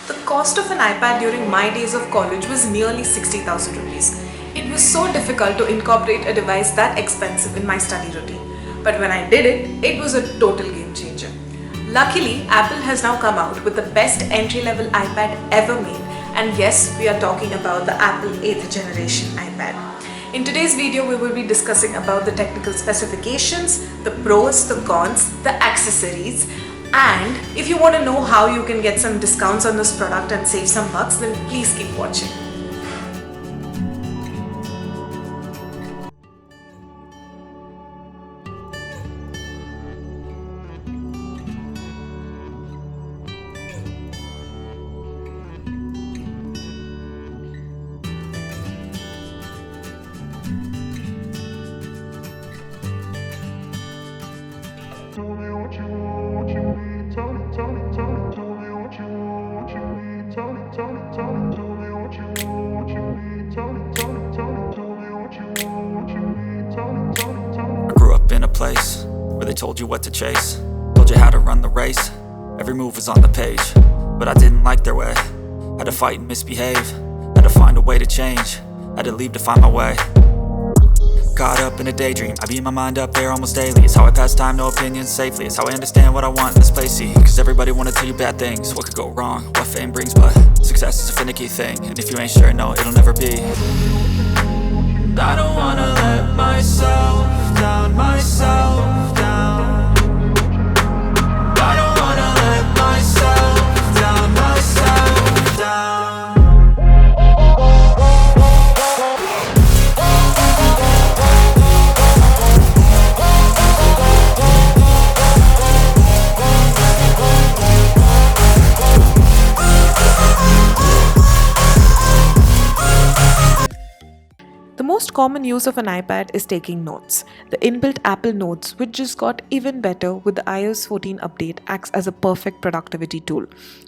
The cost of an iPad during my days of college was nearly 60,000 rupees. It was so difficult to incorporate a device that expensive in my study routine. But when I did it, it was a total game changer. Luckily, Apple has now come out with the best entry-level iPad ever made, and yes, we are talking about the Apple 8th generation iPad. In today's video, we will be discussing about the technical specifications, the pros, the cons, the accessories, and if you want to know how you can get some discounts on this product and save some bucks, then please keep watching. I grew up in a place where they told you what to chase, told you how to run the race. Every move was on the page, but I didn't like their way. Had to fight and misbehave, had to find a way to change, had to leave to find my way. Caught up in a daydream, I beat my mind up there almost daily. It's how I pass time, no opinions safely. It's how I understand what I want in this place, see. Cause everybody wanna tell you bad things, what could go wrong, what fame brings. But success is a finicky thing, and if you ain't sure, no, it'll never be. I don't wanna let myself down, myself down. I don't wanna let myself down, myself down. The most common use of an iPad is taking notes. The inbuilt Apple Notes, which just got even better with the iOS 14 update, acts as a perfect productivity tool.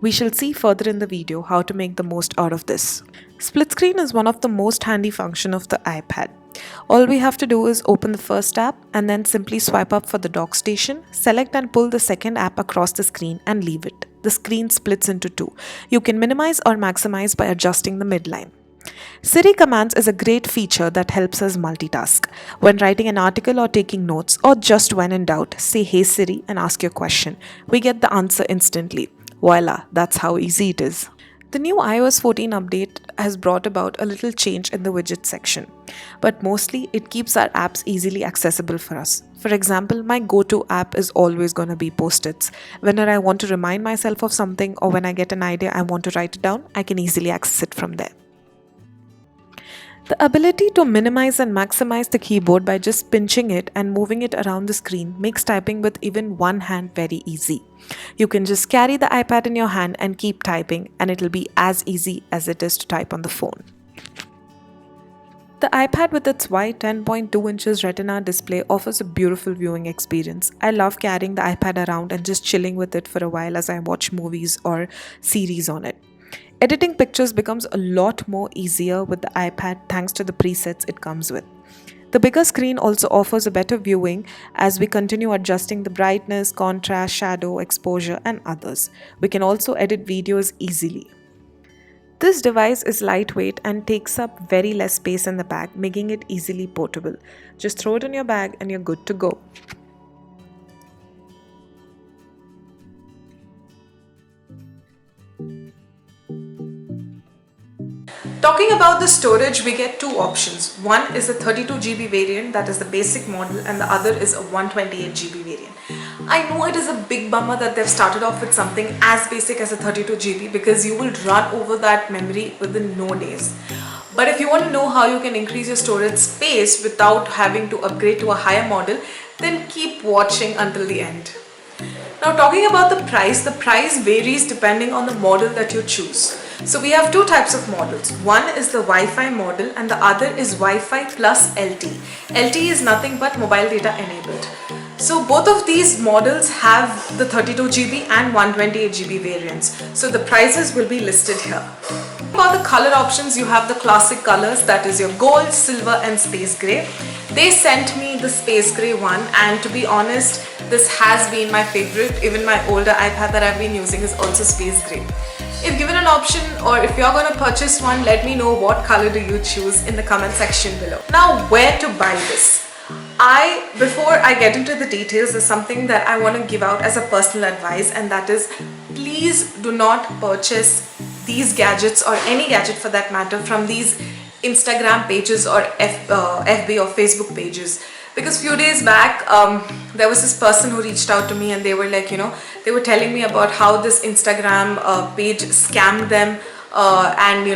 We shall see further in the video how to make the most out of this. Split screen is one of the most handy functions of the iPad. All we have to do is open the first app and then simply swipe up for the dock station, select and pull the second app across the screen and leave it. The screen splits into two. You can minimize or maximize by adjusting the midline. Siri commands is a great feature that helps us multitask. When writing an article or taking notes, or just when in doubt, say "Hey Siri" and ask your question. We get the answer instantly. Voila, that's how easy it is. The new iOS 14 update has brought about a little change in the widget section, but mostly it keeps our apps easily accessible for us. For example, my go-to app is always going to be Post-its. Whenever I want to remind myself of something or when I get an idea I want to write it down, I can easily access it from there. The ability to minimize and maximize the keyboard by just pinching it and moving it around the screen makes typing with even one hand very easy. You can just carry the iPad in your hand and keep typing, and it'll be as easy as it is to type on the phone. The iPad with its wide 10.2 inches Retina display offers a beautiful viewing experience. I love carrying the iPad around and just chilling with it for a while as I watch movies or series on it. Editing pictures becomes a lot more easier with the iPad thanks to the presets it comes with. The bigger screen also offers a better viewing as we continue adjusting the brightness, contrast, shadow, exposure, and others. We can also edit videos easily. This device is lightweight and takes up very less space in the bag, making it easily portable. Just throw it in your bag and you're good to go. Talking about the storage, we get two options. One is the 32GB variant, that is the basic model, and the other is a 128GB variant. I know it is a big bummer that they've started off with something as basic as a 32GB because you will run over that memory within no days. But if you want to know how you can increase your storage space without having to upgrade to a higher model, then keep watching until the end. Now talking about the price varies depending on the model that you choose. So we have two types of models. One is the Wi-Fi model and the other is Wi-Fi plus LTE. LTE is nothing but mobile data enabled. So both of these models have the 32GB and 128GB variants. So the prices will be listed here. For the color options, you have the classic colors, that is your gold, silver and space grey. They sent me the space grey one, and to be honest, this has been my favorite. Even my older iPad that I've been using is also space grey. If given an option, or if you're going to purchase one, let me know what color do you choose in the comment section below. Now, where to buy this? Before I get into the details, there's something that I want to give out as a personal advice, and that is, please do not purchase these gadgets or any gadget for that matter from these Instagram pages or FB or Facebook pages. Because few days back there was this person who reached out to me, and they were like, they were telling me about how this Instagram page scammed them, and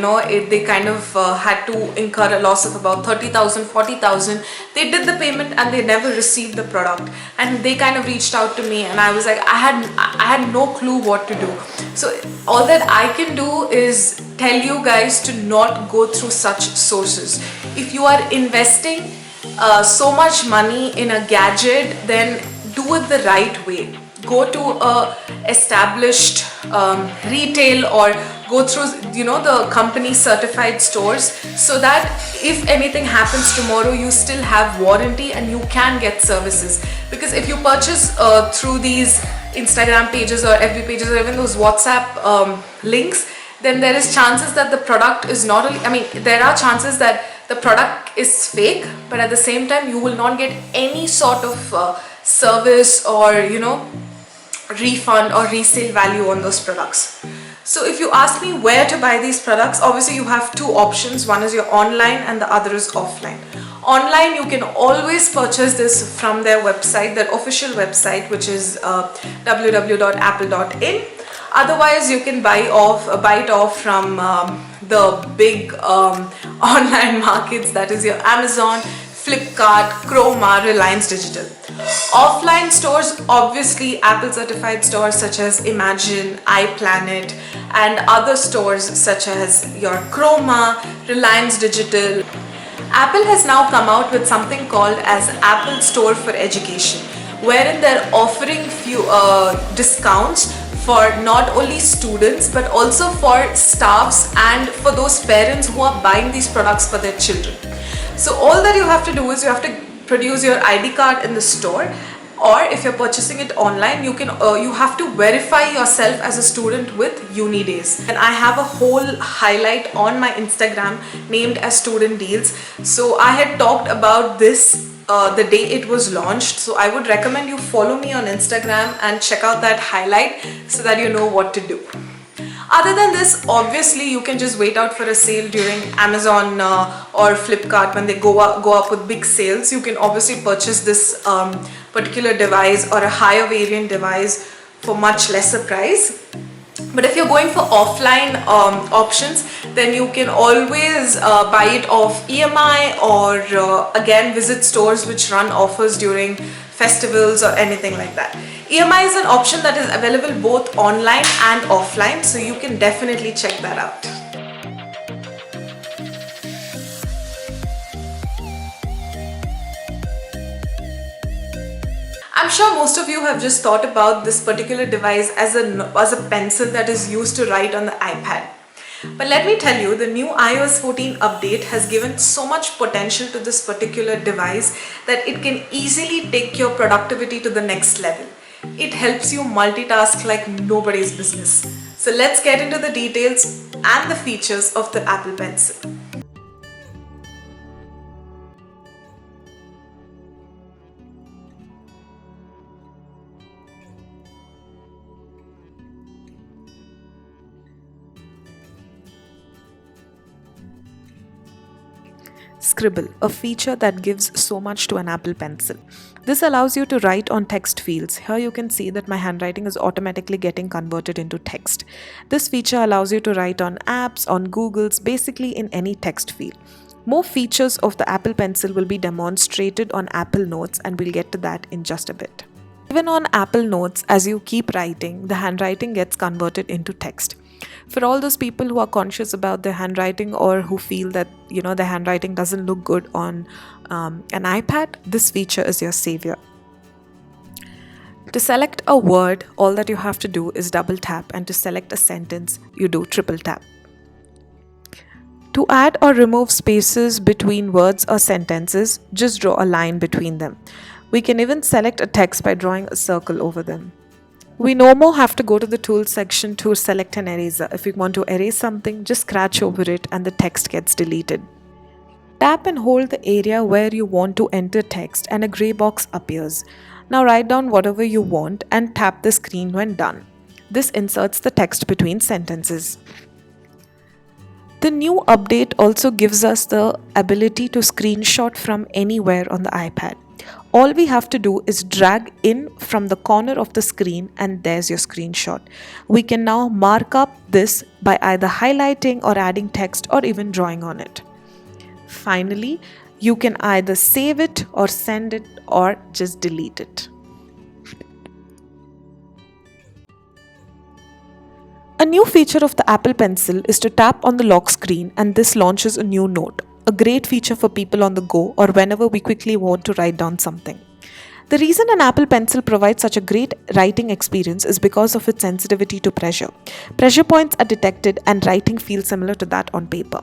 they kind of had to incur a loss of about 30,000, 40,000. They did the payment and they never received the product, and they kind of reached out to me, and I was like, I had no clue what to do. So all that I can do is tell you guys to not go through such sources. If you are investing so much money in a gadget, then do it the right way. Go to a established retail, or go through the company certified stores, so that if anything happens tomorrow, you still have warranty and you can get services. Because if you purchase through these Instagram pages or FB pages or even those WhatsApp links, then there is chances that the product is not only, there are chances that the product is fake, but at the same time you will not get any sort of service or refund or resale value on those products. So if you ask me where to buy these products, obviously you have two options. One is your online and the other is offline. Online, you can always purchase this from their website, their official website, which is www.apple.in. Otherwise, you can buy it off from the big online markets, that is your Amazon, Flipkart, Chroma, Reliance Digital. Offline stores, obviously Apple certified stores such as Imagine, iPlanet, and other stores such as your Chroma, Reliance Digital. Apple has now come out with something called as Apple Store for Education, wherein they're offering few discounts for not only students but also for staffs and for those parents who are buying these products for their children. So all that you have to do is you have to produce your ID card in the store, or if you're purchasing it online, you have to verify yourself as a student with UniDays. And I have a whole highlight on my Instagram named as Student Deals. So I had talked about this the day it was launched. So I would recommend you follow me on Instagram and check out that highlight so that you know what to do. Other than this, obviously you can just wait out for a sale during Amazon or Flipkart when they go up with big sales. You can obviously purchase this particular device or a higher variant device for much lesser price. But if you're going for offline options, then you can always buy it off EMI, or again visit stores which run offers during festivals or anything like that. EMI is an option that is available both online and offline, so you can definitely check that out. I'm sure most of you have just thought about this particular device as a pencil that is used to write on the iPad. But let me tell you, the new iOS 14 update has given so much potential to this particular device that it can easily take your productivity to the next level. It helps you multitask like nobody's business. So let's get into the details and the features of the Apple Pencil. Scribble, a feature that gives so much to an Apple Pencil. This allows you to write on text fields. Here you can see that my handwriting is automatically getting converted into text. This feature allows you to write on apps, on Google's, basically in any text field. More features of the Apple Pencil will be demonstrated on Apple Notes, and we'll get to that in just a bit. Even on Apple Notes, as you keep writing, the handwriting gets converted into text. For all those people who are conscious about their handwriting or who feel that their handwriting doesn't look good on an iPad, this feature is your savior. To select a word, all that you have to do is double tap, and to select a sentence, you do triple tap. To add or remove spaces between words or sentences, just draw a line between them. We can even select a text by drawing a circle over them. We no more have to go to the tools section to select an eraser. If we want to erase something, just scratch over it and the text gets deleted. Tap and hold the area where you want to enter text and a grey box appears. Now write down whatever you want and tap the screen when done. This inserts the text between sentences. The new update also gives us the ability to screenshot from anywhere on the iPad. All we have to do is drag in from the corner of the screen and there's your screenshot. We can now mark up this by either highlighting or adding text or even drawing on it. Finally, you can either save it or send it or just delete it. A new feature of the Apple Pencil is to tap on the lock screen and this launches a new note, a great feature for people on the go or whenever we quickly want to write down something. The reason an Apple Pencil provides such a great writing experience is because of its sensitivity to pressure. Pressure points are detected and writing feels similar to that on paper.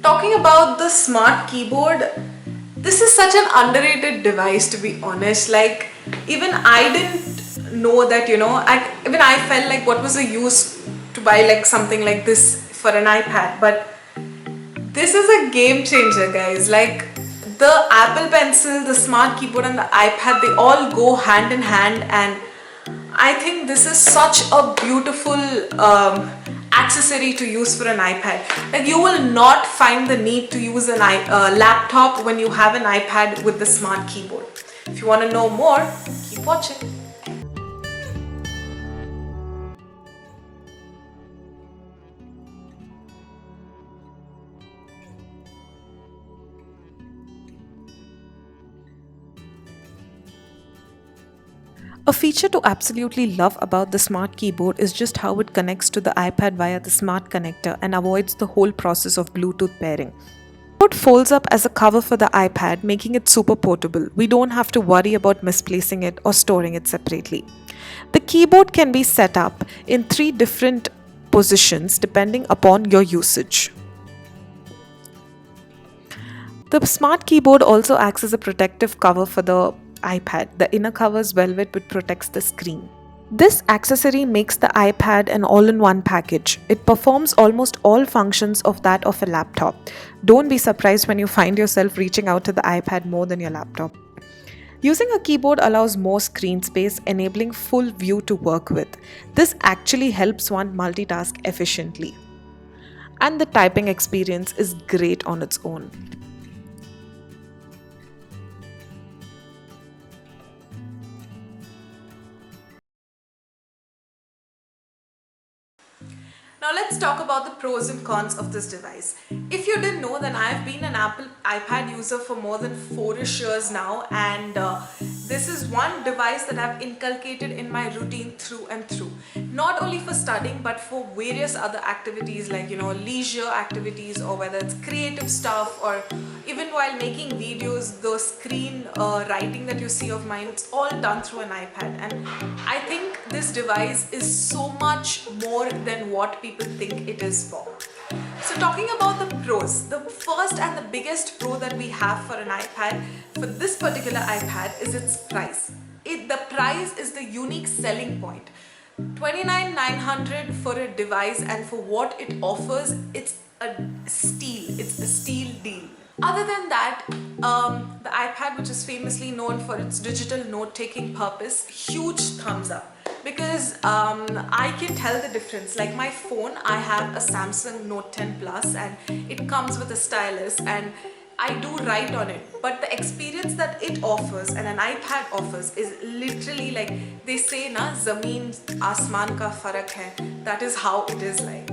Talking about the smart keyboard, this is such an underrated device, to be honest. Like, even I didn't know that, even I felt like what was the use to buy like something like this for an iPad, but this is a game changer, guys. Like, the Apple Pencil, the smart keyboard and the iPad, they all go hand in hand, and I think this is such a beautiful accessory to use for an iPad. Like, you will not find the need to use a laptop when you have an iPad with the smart keyboard. If you want to know more, keep watching. A feature to absolutely love about the smart keyboard is just how it connects to the iPad via the smart connector and avoids the whole process of Bluetooth pairing. The keyboard folds up as a cover for the iPad, making it super portable. We don't have to worry about misplacing it or storing it separately. The keyboard can be set up in 3 different positions depending upon your usage. The smart keyboard also acts as a protective cover for the iPad. The inner cover is velvet which protects the screen. This accessory makes the iPad an all-in-one package. It performs almost all functions of that of a laptop. Don't be surprised when you find yourself reaching out to the iPad more than your laptop. Using a keyboard allows more screen space, enabling full view to work with. This actually helps one multitask efficiently. And the typing experience is great on its own. Now let's talk about the pros and cons of this device. If you didn't know, then I've been an Apple iPad user for more than 4ish years now, and this is one device that I've inculcated in my routine through and through. Not only for studying but for various other activities like leisure activities, or whether it's creative stuff, or even while making videos, the screen writing that you see of mine, it's all done through an iPad. And I think this device is so much more than what people think it is for. So talking about the pros, the first and the biggest pro that we have for an iPad, for this particular iPad, is its price. The price is the unique selling point. $29,900 for a device, and for what it offers, it's a steal. It's a steal deal. Other than that, the iPad, which is famously known for its digital note-taking purpose, huge thumbs up. Because I can tell the difference. Like my phone, I have a Samsung Note 10 Plus, and it comes with a stylus, and I do write on it. But the experience that it offers and an iPad offers is literally like, they say na, zameen asman ka farak hai. That is how it is like.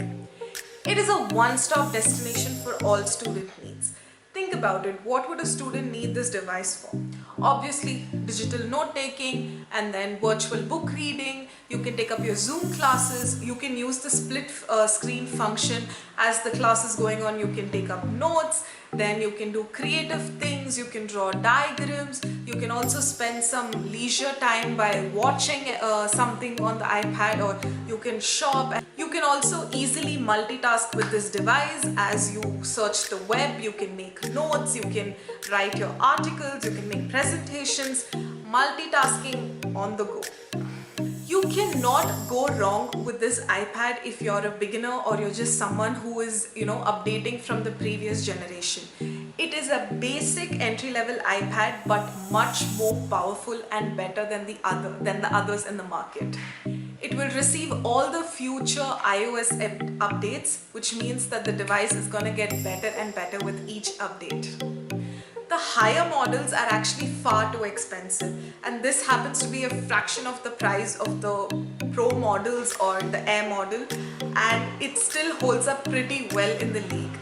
It is a one-stop destination for all student needs. Think think about it, what would a student need this device for? Obviously, digital note taking and then virtual book reading. You can take up your Zoom classes. You can use the split screen function as the class is going on. You can take up notes. Then you can do creative things. You can draw diagrams. You can also spend some leisure time by watching something on the iPad, or you can shop. You can also easily multitask with this device. As you search the web, you can make notes, you can write your articles, you can make presentations, multitasking on the go. You cannot go wrong with this iPad if you're a beginner or you're just someone who is, updating from the previous generation. It is a basic entry-level iPad, but much more powerful and better than the others in the market. It will receive all the future iOS updates, which means that the device is going to get better and better with each update. The higher models are actually far too expensive, and this happens to be a fraction of the price of the Pro models or the Air model, and it still holds up pretty well in the league.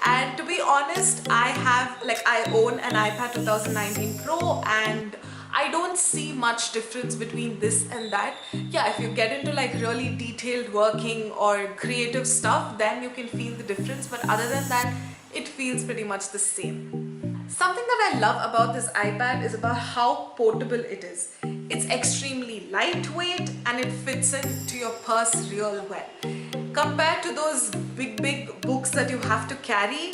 And to be honest, I own an iPad 2019 Pro, and I don't see much difference between this and that. Yeah, if you get into like really detailed working or creative stuff, then you can feel the difference, but other than that, it feels pretty much the same. Something that I love about this iPad is about how portable it is. It's extremely lightweight and it fits into your purse real well. Compared to those big books that you have to carry,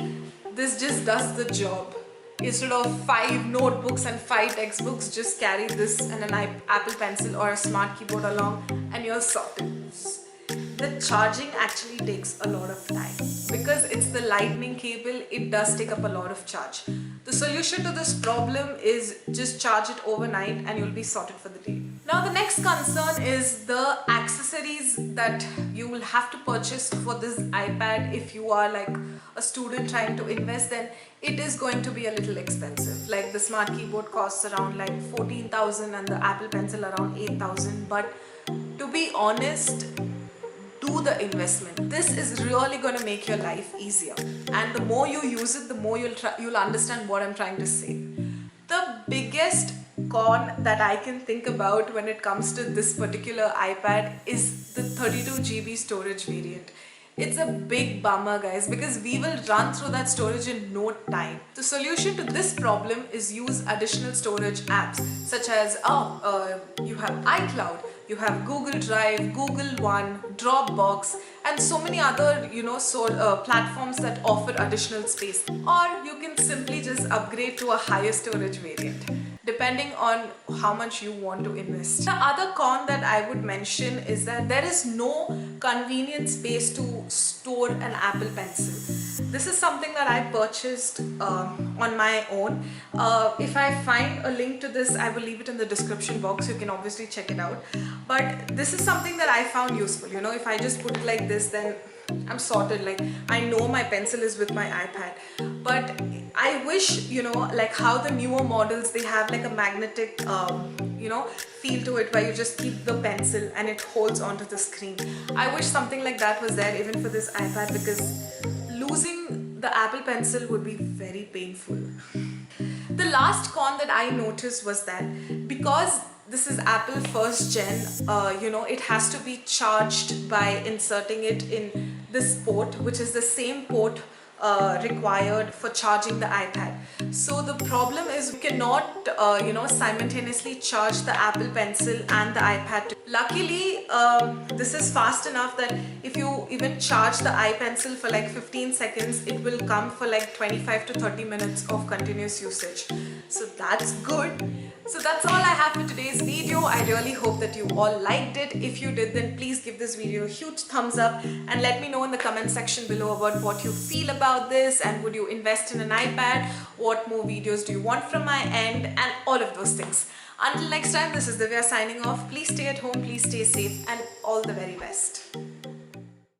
this just does the job. Instead of 5 notebooks and 5 textbooks, just carry this and an Apple Pencil or a smart keyboard along and you're sorted. The charging actually takes a lot of time. Because it's the lightning cable, it does take up a lot of charge. The solution to this problem is just charge it overnight and you'll be sorted for the day. Now the next concern is the accessories that you will have to purchase for this iPad. If you are like a student trying to invest, then it is going to be a little expensive. Like the smart keyboard costs around like 14,000 and the Apple Pencil around 8,000. But to be honest, do the investment. This is really going to make your life easier, and the more you use it, the more you'll understand what I'm trying to say. The biggest con that I can think about when it comes to this particular iPad is the 32GB storage variant. It's a big bummer, guys, because we will run through that storage in no time. The solution to this problem is use additional storage apps such as you have iCloud, you have Google Drive, Google One, Dropbox, and so many other platforms that offer additional space. Or you can simply just upgrade to a higher storage variant, depending on how much you want to invest. The other con that I would mention is that there is no convenient space to store an Apple Pencil. This is something that I purchased on my own. If I find a link to this, I will leave it in the description box. You can obviously check it out. But this is something that I found useful. If I just put it like this, then I'm sorted. Like, I know my pencil is with my iPad. But I wish, like how the newer models, they have like a magnetic, feel to it where you just keep the pencil and it holds onto the screen. I wish something like that was there even for this iPad, because losing the Apple Pencil would be very painful. The last con that I noticed was that because this is Apple first gen, it has to be charged by inserting it in this port, which is the same port required for charging the iPad. So the problem is we cannot, simultaneously charge the Apple Pencil and the iPad. Luckily, this is fast enough that if you even charge the iPencil for like 15 seconds, it will come for like 25 to 30 minutes of continuous usage. So that's good. So that's all I have for today's video. I really hope that you all liked it. If you did, then please give this video a huge thumbs up and let me know in the comment section below about what you feel about this, and would you invest in an iPad? What more videos do you want from my end, and all of those things. Until next time, this is Divya signing off. Please stay at home, please stay safe, and all the very best.